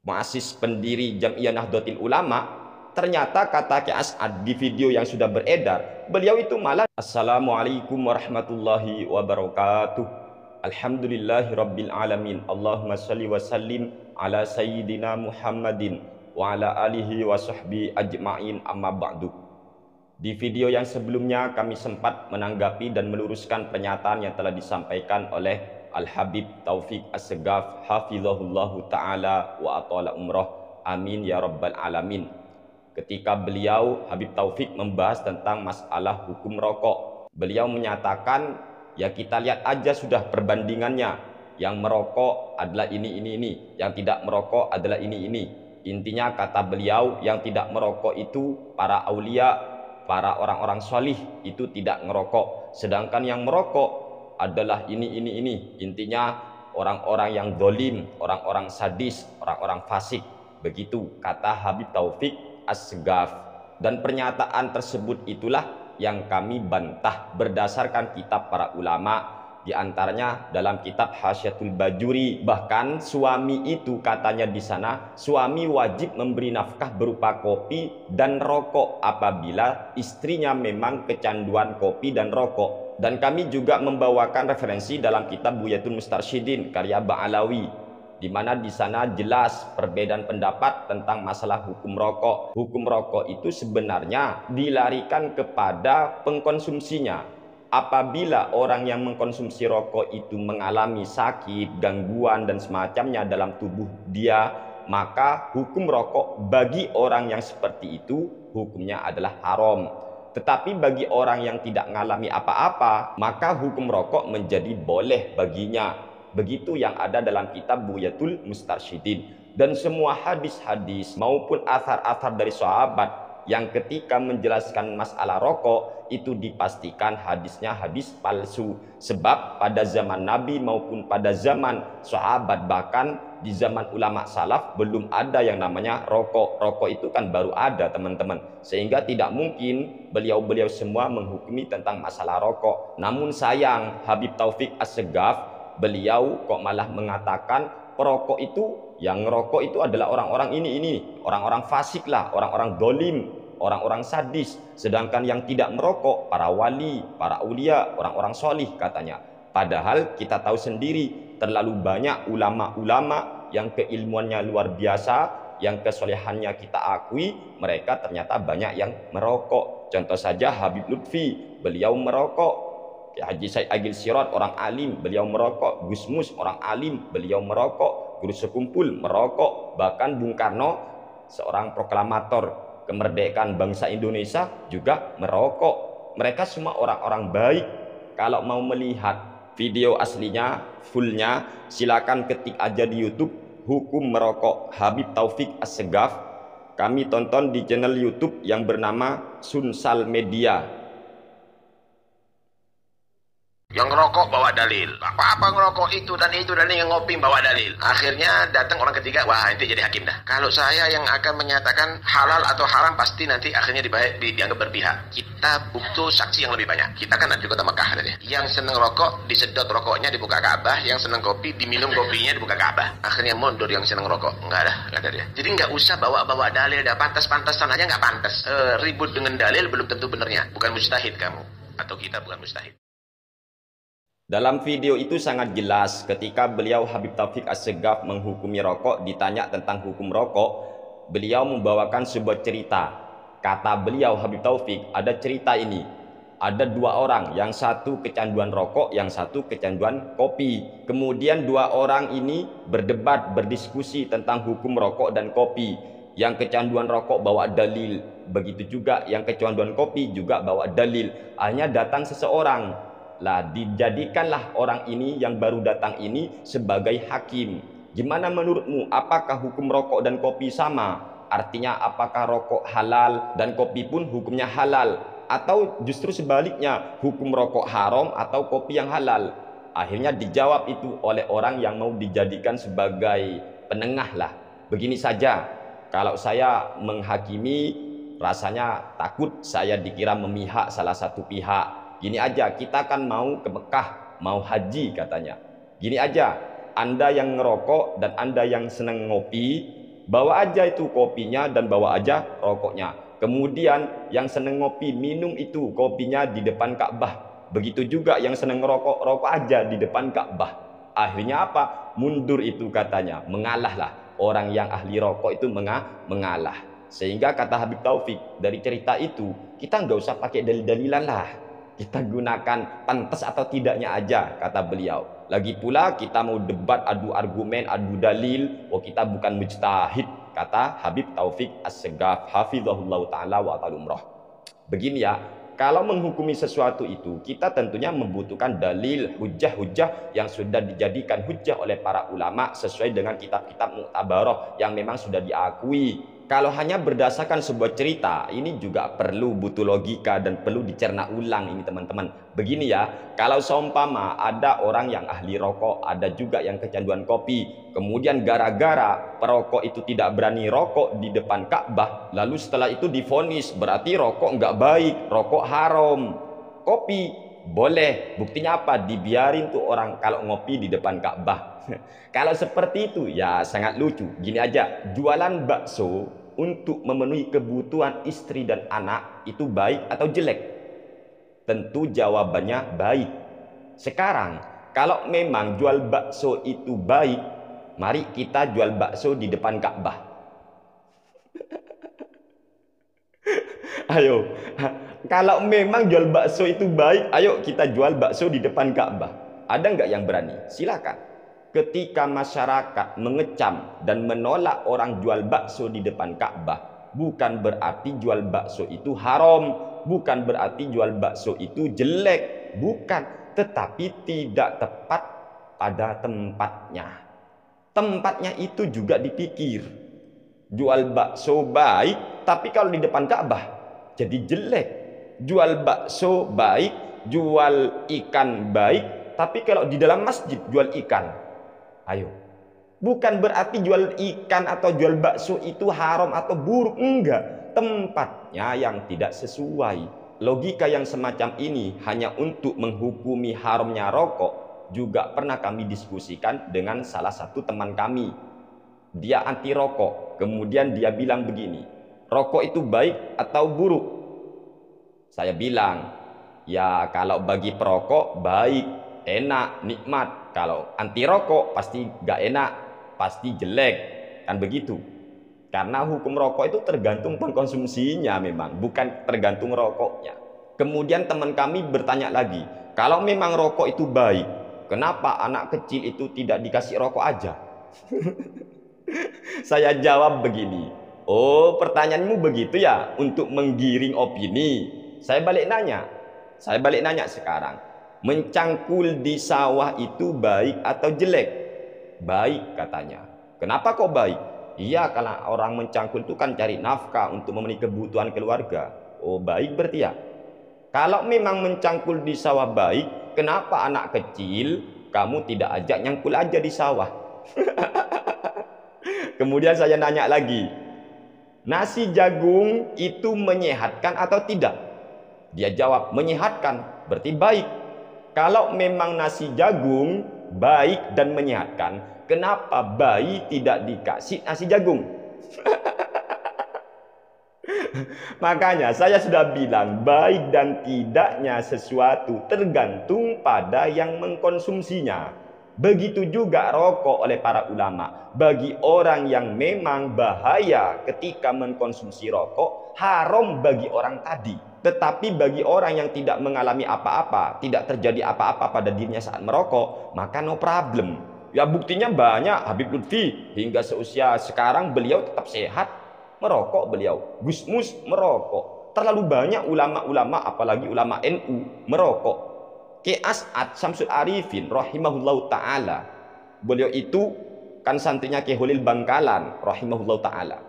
muassis pendiri Jam'iyah Nahdlatul Ulama, ternyata kata Kiai As'ad di video yang sudah beredar, beliau itu malah Assalamualaikum warahmatullahi wabarakatuh. Alhamdulillahi rabbil alamin. Allahumma shalli wa sallim ala sayyidina Muhammadin wa ala alihi wa sahbihi ajma'in, amma ba'du. Di video yang sebelumnya kami sempat menanggapi dan meluruskan pernyataan yang telah disampaikan oleh Al-Habib Taufik As-Segaf hafizahullahu ta'ala wa atala umroh, amin ya rabbal alamin. Ketika beliau Habib Taufik membahas tentang masalah hukum rokok, beliau menyatakan, ya kita lihat aja sudah perbandingannya, yang merokok adalah ini, yang tidak merokok adalah ini. Intinya kata beliau, yang tidak merokok itu para aulia, para orang-orang solih itu tidak ngerokok, sedangkan yang merokok adalah ini. Intinya orang-orang yang dolim, orang-orang sadis, orang-orang fasik. Begitu kata Habib Taufik As-Segaf. Dan pernyataan tersebut itulah yang kami bantah berdasarkan kitab para ulama, diantaranya dalam kitab Hasyatul Bajuri. Bahkan suami itu katanya di sana, suami wajib memberi nafkah berupa kopi dan rokok apabila istrinya memang kecanduan kopi dan rokok. Dan kami juga membawakan referensi dalam kitab Buyatul Mustarsyidin karya Ba'alawi, di mana di sana jelas perbedaan pendapat tentang masalah hukum rokok. Hukum rokok itu sebenarnya dilarikan kepada pengkonsumsinya. Apabila orang yang mengkonsumsi rokok itu mengalami sakit, gangguan dan semacamnya dalam tubuh dia, maka hukum rokok bagi orang yang seperti itu hukumnya adalah haram. Tetapi bagi orang yang tidak mengalami apa-apa, maka hukum rokok menjadi boleh baginya. Begitu yang ada dalam kitab Buyatul Mustarsyidin. Dan semua hadis-hadis maupun athar-athar dari sahabat yang ketika menjelaskan masalah rokok itu dipastikan hadisnya hadis palsu. Sebab pada zaman Nabi maupun pada zaman sahabat, bahkan di zaman ulama salaf, belum ada yang namanya rokok. Rokok itu kan baru ada, teman-teman. Sehingga tidak mungkin beliau-beliau semua menghukumi tentang masalah rokok. Namun sayang, Habib Taufik As-Segaf, beliau kok malah mengatakan perokok itu, yang ngerokok itu adalah orang-orang ini, orang-orang fasik lah, orang-orang dolim, orang-orang sadis. Sedangkan yang tidak merokok para wali, para aulia, orang-orang solih katanya. Padahal kita tahu sendiri terlalu banyak ulama-ulama yang keilmuannya luar biasa, yang kesolehannya kita akui, mereka ternyata banyak yang merokok. Contoh saja Habib Lutfi, beliau merokok. Haji Said Agil Sirot, orang alim, beliau merokok. Gus Mus, orang alim, beliau merokok. Guru Sekumpul merokok. Bahkan Bung Karno, seorang proklamator kemerdekaan bangsa Indonesia, juga merokok. Mereka semua orang-orang baik. Kalau mau melihat video aslinya, fullnya, silakan ketik aja di YouTube hukum merokok Habib Taufik As-Segaf. Kami tonton di channel YouTube yang bernama Sunsal Media. Yang ngerokok bawa dalil, apa-apa ngerokok itu dan yang ngopi bawa dalil. Akhirnya datang orang ketiga, wah nanti jadi hakim dah. Kalau saya yang akan menyatakan halal atau haram, pasti nanti akhirnya dianggap berpihak. Kita butuh saksi yang lebih banyak. Kita kan ada di kota Mekah tadi. Yang seneng rokok disedot rokoknya dibuka Ka'bah, yang seneng kopi diminum kopinya dibuka Ka'bah. Akhirnya mundur yang seneng rokok, enggak ada dia. Jadi nggak usah bawa dalil, dah pantas-pantasan aja nggak pantas. Ribut dengan dalil belum tentu benernya. Bukan mujtahid kamu atau kita bukan mujtahid. Dalam video itu sangat jelas ketika beliau Habib Taufik As-Segaf menghukumi rokok, ditanya tentang hukum rokok, beliau membawakan sebuah cerita. Kata beliau Habib Taufik, ada cerita ini. Ada dua orang, yang satu kecanduan rokok, yang satu kecanduan kopi. Kemudian dua orang ini berdebat, berdiskusi tentang hukum rokok dan kopi. Yang kecanduan rokok bawa dalil, begitu juga yang kecanduan kopi juga bawa dalil. Akhirnya datang seseorang. Lah dijadikanlah orang ini yang baru datang ini sebagai hakim. Gimana menurutmu, apakah hukum rokok dan kopi sama? Artinya apakah rokok halal dan kopi pun hukumnya halal? Atau justru sebaliknya, hukum rokok haram atau kopi yang halal? Akhirnya dijawab itu oleh orang yang mau dijadikan sebagai penengah lah. Begini saja, kalau saya menghakimi rasanya takut saya dikira memihak salah satu pihak. Gini aja, kita kan mau ke Mekah, mau haji katanya. Gini aja, Anda yang ngerokok dan Anda yang senang ngopi, bawa aja itu kopinya dan bawa aja rokoknya. Kemudian yang seneng ngopi, minum itu kopinya di depan Ka'bah. Begitu juga yang seneng ngerokok, rokok aja di depan Ka'bah. Akhirnya apa? Mundur itu katanya, mengalahlah. Orang yang ahli rokok itu mengalah. Sehingga kata Habib Taufik, dari cerita itu kita nggak usah pakai dalil-dalilan lah. Kita gunakan pantas atau tidaknya aja, kata beliau. Lagi pula kita mau debat, adu argumen, adu dalil, kita bukan mujtahid, kata Habib Taufik As-Segaf hafizahullah ta'ala wa ta'ala. Begini ya, kalau menghukumi sesuatu itu kita tentunya membutuhkan dalil, hujah-hujah yang sudah dijadikan hujah oleh para ulama sesuai dengan kitab-kitab mu'tabarah yang memang sudah diakui. Kalau hanya berdasarkan sebuah cerita, ini juga butuh logika dan perlu dicerna ulang ini teman-teman. Begini ya, kalau seumpama ada orang yang ahli rokok, ada juga yang kecanduan kopi, kemudian gara-gara perokok itu tidak berani rokok di depan Ka'bah, lalu setelah itu divonis berarti rokok nggak baik, rokok haram, kopi boleh. Buktinya apa? Dibiarin tuh orang kalau ngopi di depan Ka'bah. Kalau seperti itu ya sangat lucu. Gini aja, jualan bakso untuk memenuhi kebutuhan istri dan anak itu baik atau jelek? Tentu jawabannya baik. Sekarang kalau memang jual bakso itu baik, mari kita jual bakso di depan Ka'bah. Ayo, kalau memang jual bakso itu baik, ayo kita jual bakso di depan Ka'bah. Ada nggak yang berani? Silakan. Ketika masyarakat mengecam dan menolak orang jual bakso di depan Ka'bah, bukan berarti jual bakso itu haram, bukan berarti jual bakso itu jelek, bukan, tetapi tidak tepat pada tempatnya. Tempatnya itu juga dipikir. Jual bakso baik, tapi kalau di depan Ka'bah jadi jelek. Jual bakso baik, jual ikan baik, tapi kalau di dalam masjid jual ikan. Ayo, bukan berarti jual ikan atau jual bakso itu haram atau buruk, enggak. Tempatnya yang tidak sesuai. Logika yang semacam ini hanya untuk menghukumi haramnya rokok juga pernah kami diskusikan dengan salah satu teman kami. Dia anti rokok, kemudian dia bilang begini, rokok itu baik atau buruk? Saya bilang, ya kalau bagi perokok baik, enak, nikmat. Kalau anti rokok pasti gak enak, pasti jelek, kan begitu. Karena hukum rokok itu tergantung pengkonsumsinya memang, bukan tergantung rokoknya. Kemudian teman kami bertanya lagi, kalau memang rokok itu baik, kenapa anak kecil itu tidak dikasih rokok aja? Saya jawab begini, oh pertanyaanmu begitu ya, untuk menggiring opini. Saya balik nanya sekarang, mencangkul di sawah itu baik atau jelek? Baik katanya. Kenapa kok baik? Iya, karena orang mencangkul itu kan cari nafkah untuk memenuhi kebutuhan keluarga. Oh baik berarti ya. Kalau memang mencangkul di sawah baik, kenapa anak kecil kamu tidak ajak nyangkul aja di sawah? Kemudian saya nanya lagi, nasi jagung itu menyehatkan atau tidak? Dia jawab menyehatkan, berarti baik. Kalau memang nasi jagung baik dan menyehatkan, kenapa bayi tidak dikasih nasi jagung? Makanya saya sudah bilang, baik dan tidaknya sesuatu tergantung pada yang mengkonsumsinya. Begitu juga rokok oleh para ulama. Bagi orang yang memang bahaya ketika mengkonsumsi rokok, haram bagi orang tadi. Tetapi bagi orang yang tidak mengalami apa-apa, tidak terjadi apa-apa pada dirinya saat merokok, maka no problem. Ya buktinya banyak. Habib Lutfi hingga seusia sekarang beliau tetap sehat, merokok beliau. Gus Mus merokok. Terlalu banyak ulama-ulama, apalagi ulama NU merokok. Ki As'ad Syamsul Arifin rahimahullahu ta'ala, beliau itu kan santrinya Ki Holil Bangkalan rahimahullahu ta'ala.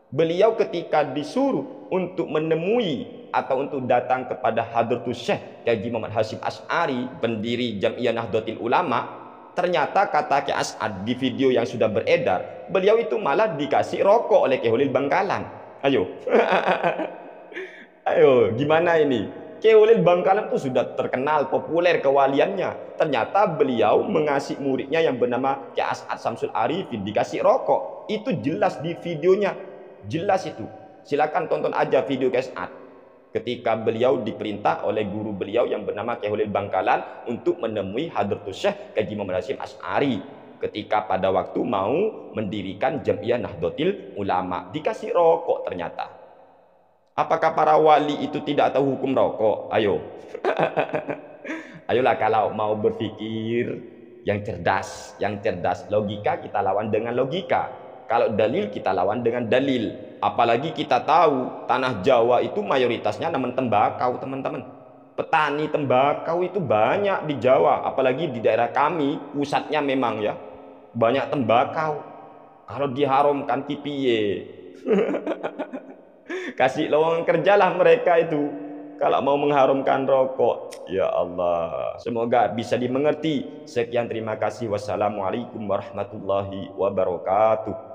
Beliau ketika disuruh untuk menemui atau untuk datang kepada Hadratus Syekh Haji Muhammad Hasyim Asy'ari, pendiri Jam'iyah Nahdlatul Ulama, ternyata kata Ki As'ad di video yang sudah beredar, beliau itu malah dikasih rokok oleh Ki Holil Bangkalan. Ayo. Ayo, gimana ini? Ki Holil Bangkalan itu sudah terkenal, populer kewaliannya. Ternyata beliau mengasih muridnya yang bernama Ki As'ad Syamsul Arifin dikasih rokok. Itu jelas di videonya, jelas itu. Silakan tonton aja video Kiai As'ad ketika beliau diperintah oleh guru beliau yang bernama Kiai Holil Bangkalan untuk menemui Hadratus Syekh Kaji Muhammad Hasyim Asy'ari ketika pada waktu mau mendirikan Jam'iyah Nahdlatul Ulama. Dikasih rokok ternyata. Apakah para wali itu tidak tahu hukum rokok? Ayo. Ayolah kalau mau berpikir yang cerdas, logika kita lawan dengan logika. Kalau dalil kita lawan dengan dalil. Apalagi kita tahu tanah Jawa itu mayoritasnya namun tembakau, teman-teman. Petani tembakau itu banyak di Jawa, apalagi di daerah kami pusatnya memang ya. Banyak tembakau. Kalau diharamkan piye? Kasih lowongan kerjalah mereka itu kalau mau mengharumkan rokok. Ya Allah, semoga bisa dimengerti. Sekian, terima kasih. Wassalamualaikum warahmatullahi wabarakatuh.